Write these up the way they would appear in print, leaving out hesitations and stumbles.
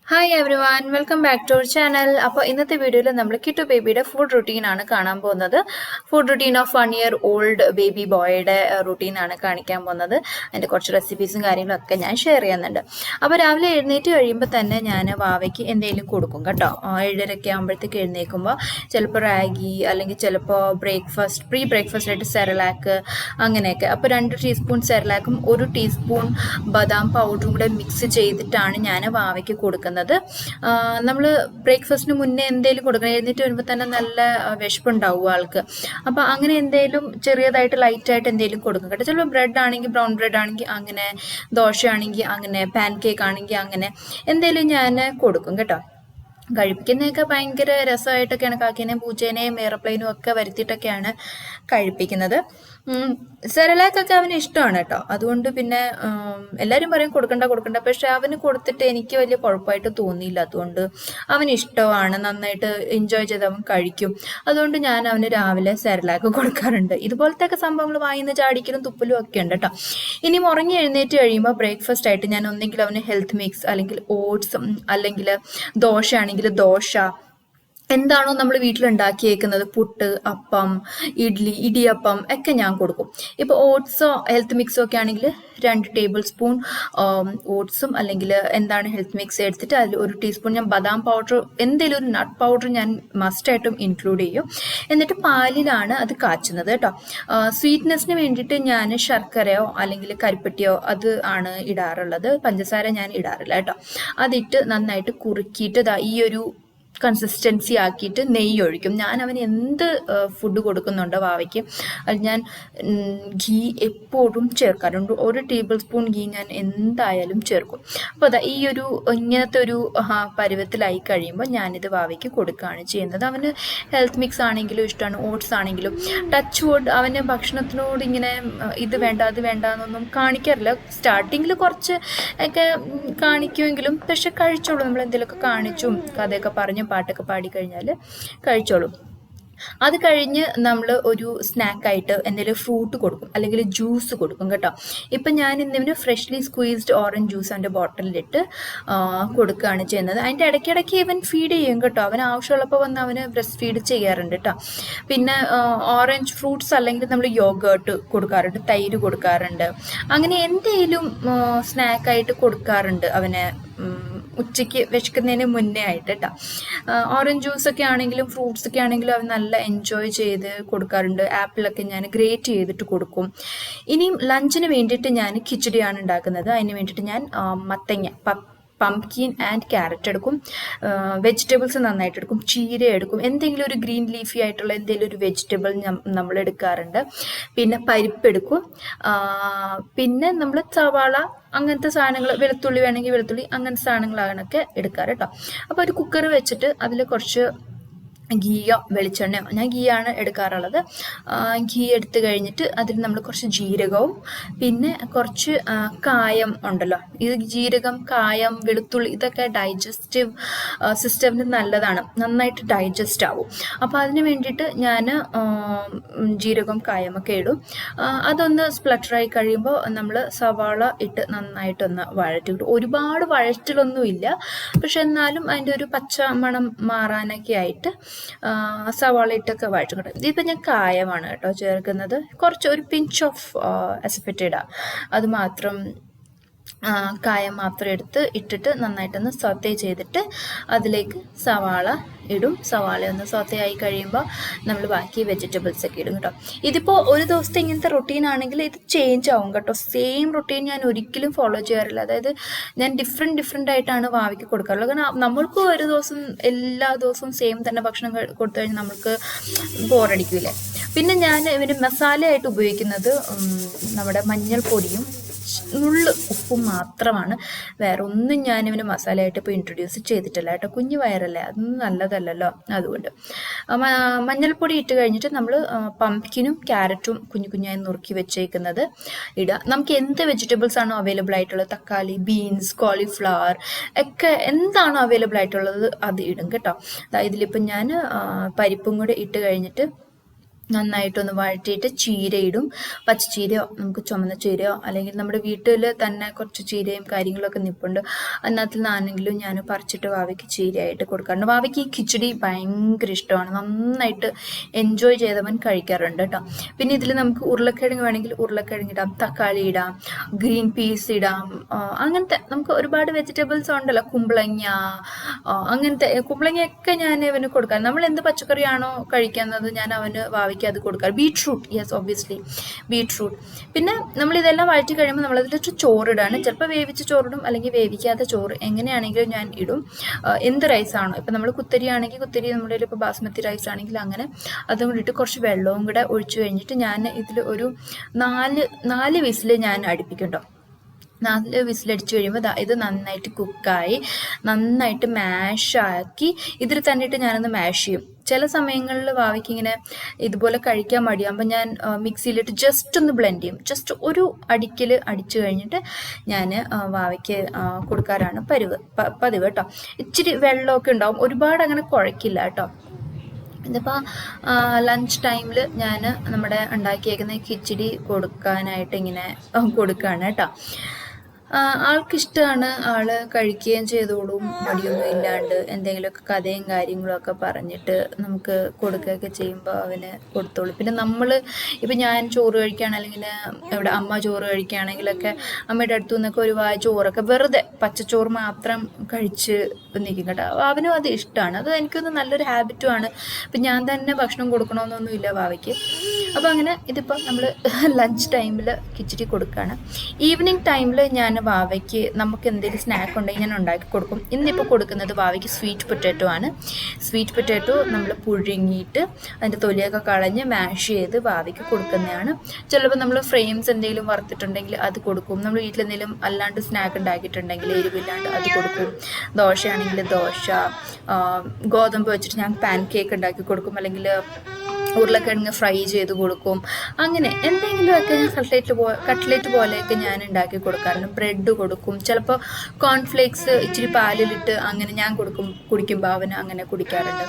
Hi everyone, welcome back to our channel. അപ്പോൾ ഇന്നത്തെ വീഡിയോയിൽ നമ്മൾ കിറ്റു ബേബിയുടെ ഫുഡ് റുട്ടീൻ ആണ് കാണാൻ പോകുന്നത്. Food routine of 1 year old baby ബോയുടെ റുട്ടീൻ ആണ് കാണിക്കാൻ പോകുന്നത്. അതിൻ്റെ കുറച്ച് റെസിപ്പീസും കാര്യങ്ങളൊക്കെ ഞാൻ ഷെയർ ചെയ്യുന്നുണ്ട്. അപ്പോൾ രാവിലെ എഴുന്നേറ്റ് കഴിയുമ്പോൾ തന്നെ ഞാൻ വാവയ്ക്ക് എന്തെങ്കിലും കൊടുക്കും കേട്ടോ. 7:30 ആകുമ്പോഴത്തേക്ക് എഴുന്നേൽക്കുമ്പോൾ ചിലപ്പോൾ റാഗി അല്ലെങ്കിൽ ചിലപ്പോൾ പ്രീ ബ്രേക്ക്ഫാസ്റ്റ് ആയിട്ട് സെറലാക്ക് അങ്ങനെയൊക്കെ. അപ്പോൾ 2 ടീസ്പൂൺ സെറലാക്കും 1 ടീസ്പൂൺ ബദാം പൗഡറും കൂടെ മിക്സ് ചെയ്തിട്ടാണ് ഞാൻ വാവയ്ക്ക് കൊടുക്കുന്നത്. നമ്മൾ ബ്രേക്ക്ഫാസ്റ്റിന് മുന്നേ എന്തെങ്കിലും കൊടുക്കണം. എഴുന്നേറ്റ് വരുമ്പോൾ തന്നെ നല്ല വിശപ്പുണ്ടാവും ആൾക്ക്. അപ്പോൾ അങ്ങനെ എന്തെങ്കിലും ചെറിയതായിട്ട് ലൈറ്റായിട്ട് എന്തെങ്കിലും കൊടുക്കും കേട്ടോ. ചിലപ്പോൾ ബ്രെഡ് ആണെങ്കിൽ ബ്രൗൺ ബ്രെഡ് ആണെങ്കിൽ അങ്ങനെ, ദോശയാണെങ്കിൽ അങ്ങനെ, പാൻ കേക്ക് ആണെങ്കിൽ അങ്ങനെ എന്തെങ്കിലും ഞാൻ കൊടുക്കും കേട്ടോ. കഴിപ്പിക്കുന്നതൊക്കെ ഭയങ്കര രസമായിട്ടൊക്കെയാണ് കാക്കേനെയും പൂച്ചേനെയും എയർപ്ലെയിനും ഒക്കെ വരുത്തിയിട്ടൊക്കെയാണ് കഴിപ്പിക്കുന്നത്. സെറലാക്കൊക്കെ അവന് ഇഷ്ടമാണ് കേട്ടോ. അതുകൊണ്ട് പിന്നെ എല്ലാവരും പറയും കൊടുക്കണ്ട, പക്ഷെ അവന് കൊടുത്തിട്ട് എനിക്ക് വലിയ കുഴപ്പമായിട്ട് തോന്നിയില്ല. അതുകൊണ്ട് അവന് ഇഷ്ടമാണ്, നന്നായിട്ട് എൻജോയ് ചെയ്ത് അവൻ കഴിക്കും. അതുകൊണ്ട് ഞാൻ അവന് രാവിലെ സെറലാക്ക് കൊടുക്കാറുണ്ട്. ഇതുപോലത്തെ ഒക്കെ സംഭവങ്ങൾ വായിന്ന് ചാടിക്കലും തുപ്പലും ഒക്കെ ഉണ്ട് കേട്ടോ. ഇനി ഉറങ്ങി എഴുന്നേറ്റ് കഴിയുമ്പോൾ ബ്രേക്ക്ഫാസ്റ്റ് ആയിട്ട് ഞാൻ ഒന്നെങ്കിൽ അവന് ഹെൽത്ത് മിക്സ് അല്ലെങ്കിൽ ഓട്സ് അല്ലെങ്കിൽ ദോശയാണെങ്കിൽ ദോശ, എന്താണോ നമ്മൾ വീട്ടിലുണ്ടാക്കിയേക്കുന്നത്, പുട്ട്, അപ്പം, ഇടിയപ്പം ഒക്കെ ഞാൻ കൊടുക്കും. ഇപ്പോൾ ഓട്സോ ഹെൽത്ത് മിക്സോ ഒക്കെ ആണെങ്കിൽ 2 ടേബിൾ സ്പൂൺ ഓട്സും അല്ലെങ്കിൽ എന്താണ് ഹെൽത്ത് മിക്സ് എടുത്തിട്ട് അതിൽ 1 ടീസ്പൂൺ ഞാൻ ബദാം പൗഡർ, എന്തെങ്കിലും ഒരു നട്ട് പൗഡർ ഞാൻ മസ്റ്റായിട്ടും ഇൻക്ലൂഡ് ചെയ്യും. എന്നിട്ട് പാലിലാണ് അത് കാച്ചുന്നത് കേട്ടോ. സ്വീറ്റ്നെസ്സിന് വേണ്ടിയിട്ട് ഞാൻ ശർക്കരയോ അല്ലെങ്കിൽ കരിപ്പട്ടിയോ അത് ആണ് ഇടാറുള്ളത്. പഞ്ചസാര ഞാൻ ഇടാറില്ല കേട്ടോ. അതിട്ട് നന്നായിട്ട് കുറുക്കിയിട്ട് ഈ ഒരു കൺസിസ്റ്റൻസി ആക്കിയിട്ട് നെയ്യ് ഒഴിക്കും. ഞാൻ അവന് എന്ത് ഫുഡ് കൊടുക്കുന്നുണ്ടോ വാവയ്ക്ക് അത് ഞാൻ ഗീ എപ്പോഴും ചേർക്കാറുണ്ട്. 1 ടേബിൾ സ്പൂൺ ഗീ ഞാൻ എന്തായാലും ചേർക്കും. അപ്പോൾ അതാ ഈ ഒരു ഇങ്ങനത്തെ ഒരു പരുവത്തിലായി കഴിയുമ്പോൾ ഞാനിത് വാവയ്ക്ക് കൊടുക്കുകയാണ് ചെയ്യുന്നത്. അവന് ഹെൽത്ത് മിക്സ് ആണെങ്കിലും ഇഷ്ടമാണ്, ഓട്സ് ആണെങ്കിലും. ടച്ച് വുഡ് അവന് ഭക്ഷണത്തിനോട് ഇങ്ങനെ ഇത് വേണ്ട അത് വേണ്ട എന്നൊന്നും കാണിക്കാറില്ല. സ്റ്റാർട്ടിങ്ങിൽ കുറച്ച് ഒക്കെ കാണിക്കുമെങ്കിലും പക്ഷെ കഴിച്ചോളൂ. നമ്മൾ എന്തെങ്കിലുമൊക്കെ കാണിച്ചും കഥയൊക്കെ പറഞ്ഞും പാട്ടൊക്കെ പാടിക്കഴിഞ്ഞാൽ കഴിച്ചോളും. അത് കഴിഞ്ഞ് നമ്മൾ ഒരു സ്നാക്കായിട്ട് എന്തെങ്കിലും ഫ്രൂട്ട് കൊടുക്കും അല്ലെങ്കിൽ ജ്യൂസ് കൊടുക്കും കേട്ടോ. ഇപ്പം ഞാൻ ഇന്നിവന് ഫ്രഷ്ലി സ്ക്വീസ്ഡ് ഓറഞ്ച് ജ്യൂസ് അവൻ്റെ ബോട്ടിലിട്ട് കൊടുക്കുകയാണ് ചെയ്യുന്നത്. അതിൻ്റെ ഇടയ്ക്കിടയ്ക്ക് ഇവൻ ഫീഡ് ചെയ്യും കേട്ടോ. അവൻ ആവശ്യമുള്ളപ്പോൾ വന്ന് അവന് ബ്രസ്റ്റ് ഫീഡ് ചെയ്യാറുണ്ട് കേട്ടോ. പിന്നെ ഓറഞ്ച് ഫ്രൂട്ട്സ് അല്ലെങ്കിൽ നമ്മൾ യോഗേർട്ട് കൊടുക്കാറുണ്ട്, തൈര് കൊടുക്കാറുണ്ട്. അങ്ങനെ എന്തെങ്കിലും സ്നാക്കായിട്ട് കൊടുക്കാറുണ്ട് അവന് ഉച്ചയ്ക്ക് വിശക്കുന്നതിന് മുന്നേ ആയിട്ട് കേട്ടോ. ഓറഞ്ച് ജ്യൂസൊക്കെ ആണെങ്കിലും ഫ്രൂട്ട്സ് ഒക്കെ ആണെങ്കിലും അവൻ നല്ല എൻജോയ് ചെയ്ത് കൊടുക്കാറുണ്ട്. ആപ്പിളൊക്കെ ഞാൻ ഗ്രേറ്റ് ചെയ്തിട്ട് കൊടുക്കും. ഇനിയും ലഞ്ചിന് വേണ്ടിയിട്ട് ഞാൻ കിച്ചടിയാണ് ഉണ്ടാക്കുന്നത്. അതിന് വേണ്ടിയിട്ട് ഞാൻ മത്തങ്ങ, പംകിൻ ആൻഡ് ക്യാരറ്റ് എടുക്കും. വെജിറ്റബിൾസ് നന്നായിട്ട് എടുക്കും. ചീര എടുക്കും. എന്തെങ്കിലും ഒരു ഗ്രീൻ ലീഫി ആയിട്ടുള്ള എന്തെങ്കിലും ഒരു വെജിറ്റബിൾ നമ്മൾ എടുക്കാറുണ്ട്. പിന്നെ പരിപ്പ് എടുക്കും. പിന്നെ നമ്മൾ സവാള അങ്ങനത്തെ സാധനങ്ങൾ, വെളുത്തുള്ളി വേണമെങ്കിൽ വെളുത്തുള്ളി, അങ്ങനത്തെ സാധനങ്ങളാണൊക്കെ എടുക്കാറ് കേട്ടോ. അപ്പോൾ ഒരു കുക്കർ വെച്ചിട്ട് അതിൽ കുറച്ച് ഗീയോ വെളിച്ചെണ്ണയോ, ഞാൻ ഗീയാണ് എടുക്കാറുള്ളത്. ഗീ എടുത്ത് കഴിഞ്ഞിട്ട് അതിൽ നമ്മൾ കുറച്ച് ജീരകവും പിന്നെ കുറച്ച് കായം ഉണ്ടല്ലോ. ഇത് ജീരകം, കായം, വെളുത്തുള്ളി ഇതൊക്കെ ഡൈജസ്റ്റീവ് സിസ്റ്റമിന് നല്ലതാണ്, നന്നായിട്ട് ഡൈജസ്റ്റ് ആവും. അപ്പോൾ അതിന് വേണ്ടിയിട്ട് ഞാൻ ജീരകം, കായമൊക്കെ ഇടും. അതൊന്ന് സ്പ്ലട്ടറായി കഴിയുമ്പോൾ നമ്മൾ സവാള ഇട്ട് നന്നായിട്ടൊന്ന് വഴറ്റിവിടും. ഒരുപാട് വഴറ്റലൊന്നുമില്ല, പക്ഷെ എന്നാലും അതിൻ്റെ ഒരു പച്ച മണം മാറാനൊക്കെ ആയിട്ട് സവാള ഇട്ടൊക്കെ വഴറ്റും. ഇതിപ്പോൾ ഞാൻ കായമാണ് കേട്ടോ ചേർക്കുന്നത്. കുറച്ച് ഒരു പിഞ്ച് ഓഫ് അസഫെറ്റിഡ, അത് മാത്രം, കായം മാത്രം ഇട്ടിട്ട് നന്നായിട്ടൊന്ന് സോത്തേ ചെയ്തിട്ട് അതിലേക്ക് സവാള ഇടും. സവാള ഒന്ന് സോത്തേ ആയി കഴിയുമ്പോൾ നമ്മൾ ബാക്കി വെജിറ്റബിൾസ് ഒക്കെ ഇടും കേട്ടോ. ഇതിപ്പോൾ ഒരു ദിവസത്തെ ഇങ്ങനത്തെ റൊട്ടീൻ ആണെങ്കിൽ ഇത് ചേഞ്ച് ആവും കേട്ടോ. സെയിം റൊട്ടീൻ ഞാൻ ഒരിക്കലും ഫോളോ ചെയ്യാറില്ല. അതായത് ഞാൻ ഡിഫറെൻ്റ് ആയിട്ടാണ് വാവയ്ക്ക് കൊടുക്കാറുള്ളത്. കാരണം നമ്മൾക്ക് ഒരു ദിവസം എല്ലാ ദിവസവും സെയിം തന്നെ ഭക്ഷണം കൊടുത്തു കഴിഞ്ഞാൽ നമ്മൾക്ക് ബോറടിക്കില്ലേ. പിന്നെ ഞാൻ ഇവന് മസാലയായിട്ട് ഉപയോഗിക്കുന്നത് നമ്മുടെ മഞ്ഞൾപ്പൊടിയും നുള്ള് ഉപ്പും മാത്രമാണ്. വേറെ ഒന്നും ഞാനിവന് മസാലയായിട്ട് ഇപ്പോൾ ഇൻട്രൊഡ്യൂസ് ചെയ്തിട്ടില്ല കേട്ടോ. കുഞ്ഞു വയറല്ലേ, അതൊന്നും നല്ലതല്ലല്ലോ. അതുകൊണ്ട് മഞ്ഞൾപ്പൊടി ഇട്ട് കഴിഞ്ഞിട്ട് നമ്മൾ പംകിനും ക്യാരറ്റും കുഞ്ഞായി നുറുക്കി വെച്ചേക്കുന്നത് ഇടുക. നമുക്ക് എന്ത് വെജിറ്റബിൾസ് ആണോ അവൈലബിൾ ആയിട്ടുള്ളത്, തക്കാളി, ബീൻസ്, കോളിഫ്ലവർ ഒക്കെ എന്താണോ അവൈലബിൾ ആയിട്ടുള്ളത് അത് ഇടും കേട്ടോ. ഇതിലിപ്പം ഞാൻ പരിപ്പും കൂടെ ഇട്ട് കഴിഞ്ഞിട്ട് നന്നായിട്ടൊന്ന് വഴറ്റിയിട്ട് ചീര ഇടും. പച്ചച്ചീരയോ നമുക്ക് ചുമന്ന ചീരയോ അല്ലെങ്കിൽ നമ്മുടെ വീട്ടിൽ തന്നെ കുറച്ച് ചീരയും കാര്യങ്ങളൊക്കെ നിൽപ്പുണ്ട്. അതിനകത്ത് നിന്നാണെങ്കിലും ഞാൻ പറിച്ചിട്ട് വാവയ്ക്ക് ചീരയായിട്ട് കൊടുക്കാറുണ്ട്. വാവയ്ക്ക് ഈ കിച്ചടി ഭയങ്കര ഇഷ്ടമാണ്. നന്നായിട്ട് എൻജോയ് ചെയ്തവൻ കഴിക്കാറുണ്ട് കേട്ടോ. പിന്നെ ഇതിൽ നമുക്ക് ഉരുളക്കിഴങ്ങ് വേണമെങ്കിൽ ഉരുളക്കിഴങ്ങ് ഇടാം, തക്കാളി ഇടാം, ഗ്രീൻ പീസ് ഇടാം. അങ്ങനത്തെ നമുക്ക് ഒരുപാട് വെജിറ്റബിൾസ് ഉണ്ടല്ലോ, കുമ്പളങ്ങ, അങ്ങനത്തെ കുമ്പളങ്ങയൊക്കെ ഞാൻ അവന് കൊടുക്കാം. നമ്മൾ എന്ത് പച്ചക്കറിയാണോ കഴിക്കുന്നത് ഞാൻ അവന് വാവയ്ക്ക് അത് കൊടുക്കാം. Beetroot, yes obviously beetroot. പിന്നെ നമ്മളിതെല്ലാം വഴറ്റി കഴിയുമ്പോൾ നമ്മളതിലിട്ട് ചോറിടാണ്. ചിലപ്പോൾ വേവിച്ച ചോറിടും, അല്ലെങ്കിൽ വേവിക്കാത്ത ചോറ് എങ്ങനെയാണെങ്കിലും ഞാൻ ഇടും. എന്ത് റൈസാണോ, ഇപ്പം നമ്മൾ കുത്തരി ആണെങ്കിൽ കുത്തരി, നമ്മുടെ ഇപ്പോൾ ബാസ്മതി റൈസ് ആണെങ്കിൽ അങ്ങനെ അതും കൂടിയിട്ട് കുറച്ച് വെള്ളവും കൂടെ ഒഴിച്ചു കഴിഞ്ഞിട്ട് ഞാൻ ഇതിൽ ഒരു 4 വിസിൽ ഞാൻ അടുപ്പിക്കും കേട്ടോ. 4 വിസിലടിച്ച് കഴിയുമ്പോൾ ഇത് നന്നായിട്ട് കുക്കായി നന്നായിട്ട് മാഷാക്കി ഇതിൽ തന്നെയിട്ട് ഞാനൊന്ന് മാഷ് ചെയ്യും. ചില സമയങ്ങളിൽ വാവയ്ക്ക് ഇങ്ങനെ ഇതുപോലെ കഴിക്കാൻ മടിയാകുമ്പോൾ ഞാൻ മിക്സിയിലിട്ട് ജസ്റ്റ് ഒന്ന് ബ്ലെൻഡ് ചെയ്യും. ജസ്റ്റ് ഒരു അടിക്കൽ അടിച്ചു കഴിഞ്ഞിട്ട് ഞാൻ വാവയ്ക്ക് കൊടുക്കാറാണ് പതിവ് കേട്ടോ. ഇച്ചിരി വെള്ളമൊക്കെ ഉണ്ടാവും, ഒരുപാട് അങ്ങനെ കുഴക്കില്ല കേട്ടോ. ഇതിപ്പോൾ ലഞ്ച് ടൈമിൽ ഞാൻ നമ്മുടെ ഉണ്ടാക്കിയേക്കുന്ന കിച്ചടി കൊടുക്കാനായിട്ട് ഇങ്ങനെ കൊടുക്കുകയാണ് കേട്ടോ. ആൾക്കിഷ്ടമാണ്, ആള് കഴിക്കുകയും ചെയ്തോളും, മടിയൊന്നും ഇല്ലാണ്ട്. എന്തെങ്കിലുമൊക്കെ കഥയും കാര്യങ്ങളൊക്കെ പറഞ്ഞിട്ട് നമുക്ക് കൊടുക്കുകയൊക്കെ ചെയ്യുമ്പോൾ അവന് കൊടുത്തോളും. പിന്നെ നമ്മൾ ഇപ്പം ഞാൻ ചോറ് കഴിക്കുകയാണ്, അല്ലെങ്കിൽ ഇവിടെ അമ്മ ചോറ് കഴിക്കുകയാണെങ്കിലൊക്കെ അമ്മയുടെ അടുത്തു നിന്നൊക്കെ ഒരു വായ ചോറൊക്കെ വെറുതെ പച്ചച്ചോറ് മാത്രം കഴിച്ച് നിൽക്കും കേട്ടോ. അവനും അത് ഇഷ്ടമാണ്. അത് എനിക്കൊന്ന് നല്ലൊരു ഹാബിറ്റുമാണ്. ഇപ്പം ഞാൻ തന്നെ ഭക്ഷണം കൊടുക്കണമെന്നൊന്നും ഇല്ല വാവയ്ക്ക്. അപ്പോൾ അങ്ങനെ ഇതിപ്പോൾ നമ്മൾ ലഞ്ച് ടൈമിൽ കിച്ചടി കൊടുക്കുകയാണ്. ഈവനിങ് ടൈമിൽ ഞാൻ വാവയ്ക്ക് നമുക്ക് എന്തെങ്കിലും സ്നാക്ക് ഉണ്ടെങ്കിൽ ഞാൻ ഉണ്ടാക്കി കൊടുക്കും. ഇന്നിപ്പോൾ കൊടുക്കുന്നത് വാവയ്ക്ക് സ്വീറ്റ് പൊട്ടാറ്റോ ആണ്. സ്വീറ്റ് പൊട്ടാറ്റോ നമ്മൾ പുഴുങ്ങിയിട്ട് അതിൻ്റെ തൊലിയൊക്കെ കളഞ്ഞ് മാഷ് ചെയ്ത് വാവയ്ക്ക് കൊടുക്കുന്നതാണ്. ചിലപ്പോൾ നമ്മൾ ഫ്രെയിംസ് എന്തെങ്കിലും വറുത്തിട്ടുണ്ടെങ്കിൽ അത് കൊടുക്കും. നമ്മൾ വീട്ടിലെന്തെങ്കിലും അല്ലാണ്ട് സ്നാക്ക് ഉണ്ടാക്കിയിട്ടുണ്ടെങ്കിൽ എരിവില്ലാണ്ട് അത് കൊടുക്കും. ദോശയാണെങ്കിൽ ദോശ, ഗോതമ്പ് വെച്ചിട്ട് ഞാൻ പാൻ കേക്ക് ഉണ്ടാക്കി കൊടുക്കും, അല്ലെങ്കിൽ ഉരുളക്കിഴങ്ങ് ഫ്രൈ ചെയ്ത് കൊടുക്കും. അങ്ങനെ എന്തെങ്കിലുമൊക്കെ ഞാൻ കട്ട്ലേറ്റ് പോലെയൊക്കെ ഞാൻ ഉണ്ടാക്കി കൊടുക്കാറുണ്ട്. ബ്രെഡ് കൊടുക്കും, ചിലപ്പോൾ കോൺഫ്ലേക്സ് ഇച്ചിരി പാലിലിട്ട് അങ്ങനെ ഞാൻ കുടിക്കുമ്പോൾ അവന് അങ്ങനെ കുടിക്കാറുണ്ട്.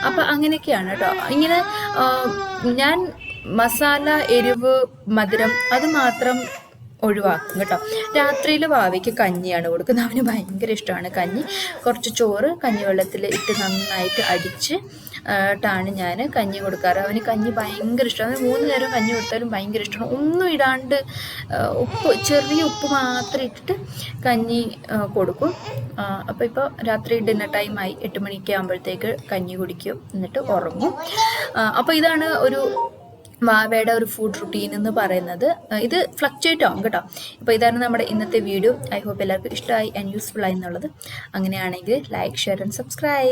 അപ്പോൾ അങ്ങനെയൊക്കെയാണ് കേട്ടോ. ഇങ്ങനെ ഞാൻ മസാല, എരിവ്, മധുരം അത് മാത്രം ഒഴിവാക്കും കേട്ടോ. രാത്രിയിൽ വാവയ്ക്ക് കഞ്ഞിയാണ് കൊടുക്കുന്നത്. അവന് ഭയങ്കര ഇഷ്ടമാണ് കഞ്ഞി. കുറച്ച് ചോറ് കഞ്ഞിവെള്ളത്തിൽ ഇട്ട് നന്നായിട്ട് അടിച്ച് ാണ് ഞാൻ കഞ്ഞി കൊടുക്കാറ്. അവന് കഞ്ഞി ഭയങ്കര ഇഷ്ടമാണ്. 3 നേരം കഞ്ഞി കൊടുത്താലും ഭയങ്കര ഇഷ്ടമാണ്. ഒന്നും ഇടാണ്ട് ചെറിയ ഉപ്പ് മാത്രം ഇട്ടിട്ട് കഞ്ഞി കൊടുക്കും. അപ്പോൾ ഇപ്പോൾ രാത്രി ഡിന്നർ ടൈമായി 8 മണിയൊക്കെ ആകുമ്പോഴത്തേക്ക് കഞ്ഞി കുടിക്കും, എന്നിട്ട് ഉറങ്ങും. അപ്പോൾ ഇതാണ് ഒരു വാവയുടെ ഒരു ഫുഡ് റുട്ടീൻ എന്ന് പറയുന്നത്. ഇത് ഫ്ലക്ച്വേറ്റ് ആവും കേട്ടോ. അപ്പോൾ ഇതാണ് നമ്മുടെ ഇന്നത്തെ വീഡിയോ. ഐ ഹോപ്പ് എല്ലാവർക്കും ഇഷ്ടമായി ആൻഡ് യൂസ്ഫുൾ ആയി എന്നുള്ളത്. അങ്ങനെയാണെങ്കിൽ ലൈക്ക്, ഷെയർ ആൻഡ് സബ്സ്ക്രൈബ്.